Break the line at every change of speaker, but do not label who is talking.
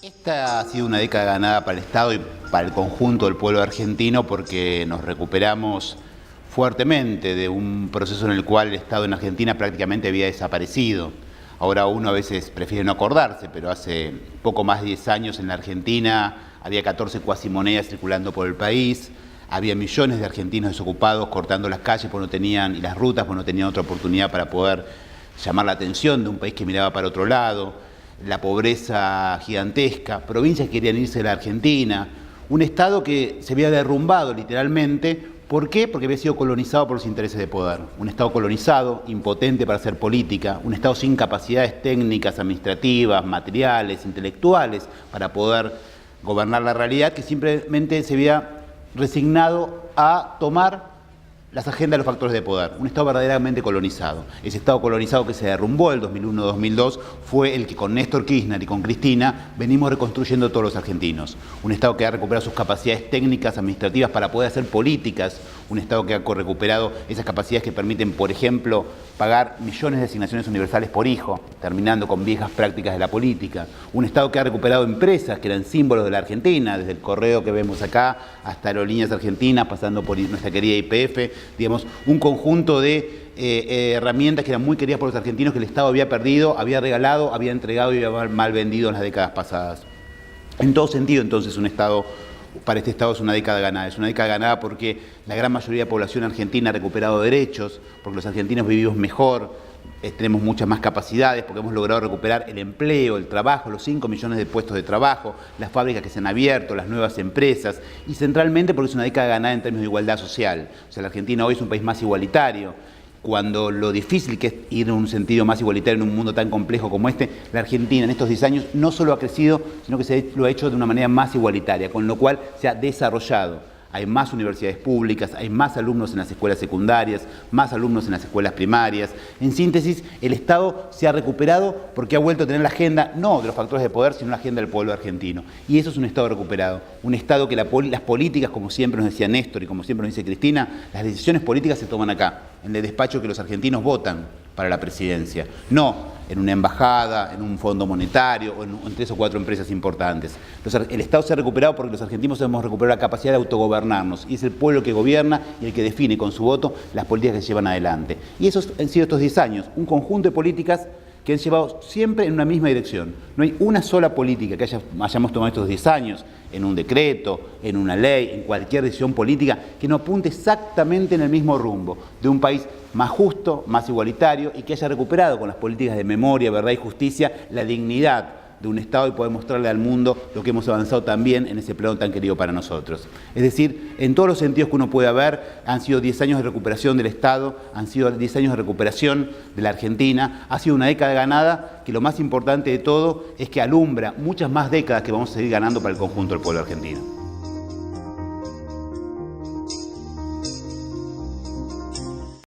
Esta ha sido una década ganada para el Estado y para el conjunto del pueblo argentino porque nos recuperamos fuertemente de un proceso en el cual el Estado en Argentina prácticamente había desaparecido. Ahora uno a veces prefiere no acordarse, pero hace poco más de 10 años en la Argentina había 14 cuasimonedas circulando por el país, había millones de argentinos desocupados cortando las calles porque no tenían, y las rutas porque no tenían otra oportunidad para poder llamar la atención de un país que miraba para otro lado, la pobreza gigantesca, provincias que querían irse de la Argentina, un Estado que se había derrumbado literalmente. ¿Por qué? Porque había sido colonizado por los intereses de poder. Un Estado colonizado, impotente para hacer política, un Estado sin capacidades técnicas, administrativas, materiales, intelectuales para poder gobernar la realidad, que simplemente se había resignado a tomar las agendas de los factores de poder, un Estado verdaderamente colonizado. Ese Estado colonizado que se derrumbó el 2001-2002 fue el que con Néstor Kirchner y con Cristina venimos reconstruyendo todos los argentinos. Un Estado que ha recuperado sus capacidades técnicas, administrativas para poder hacer políticas, un Estado que ha recuperado esas capacidades que permiten, por ejemplo, pagar millones de asignaciones universales por hijo, terminando con viejas prácticas de la política. Un Estado que ha recuperado empresas que eran símbolos de la Argentina, desde el correo que vemos acá hasta Aerolíneas Argentinas, pasando por nuestra querida YPF, digamos, un conjunto de herramientas que eran muy queridas por los argentinos que el Estado había perdido, había regalado, había entregado y había mal vendido en las décadas pasadas. En todo sentido, entonces, para este Estado es una década ganada. Es una década ganada porque la gran mayoría de la población argentina ha recuperado derechos, porque los argentinos vivimos mejor, tenemos muchas más capacidades, porque hemos logrado recuperar el empleo, el trabajo, los 5 millones de puestos de trabajo, las fábricas que se han abierto, las nuevas empresas, y centralmente porque es una década ganada en términos de igualdad social. O sea, la Argentina hoy es un país más igualitario. Cuando lo difícil que es ir en un sentido más igualitario en un mundo tan complejo como este, la Argentina en estos 10 años no solo ha crecido, sino que lo ha hecho de una manera más igualitaria, con lo cual se ha desarrollado. Hay más universidades públicas, hay más alumnos en las escuelas secundarias, más alumnos en las escuelas primarias. En síntesis, el Estado se ha recuperado porque ha vuelto a tener la agenda, no de los factores de poder, sino la agenda del pueblo argentino. Y eso es un Estado recuperado. Un Estado que las políticas, como siempre nos decía Néstor y como siempre nos dice Cristina, las decisiones políticas se toman acá, en el despacho que los argentinos votan para la presidencia. No en una embajada, en un fondo monetario o en 3 o 4 empresas importantes. El Estado se ha recuperado porque los argentinos hemos recuperado la capacidad de autogobernarnos y es el pueblo que gobierna y el que define con su voto las políticas que se llevan adelante. Y esos han sido estos 10 años, un conjunto de políticas que han llevado siempre en una misma dirección. No hay una sola política que hayamos tomado estos 10 años, en un decreto, en una ley, en cualquier decisión política, que no apunte exactamente en el mismo rumbo, de un país más justo, más igualitario y que haya recuperado con las políticas de memoria, verdad y justicia la dignidad de un Estado y poder mostrarle al mundo lo que hemos avanzado también en ese plano tan querido para nosotros. Es decir, en todos los sentidos que uno pueda ver, han sido 10 años de recuperación del Estado, han sido 10 años de recuperación de la Argentina, ha sido una década ganada que lo más importante de todo es que alumbra muchas más décadas que vamos a seguir ganando para el conjunto del pueblo argentino.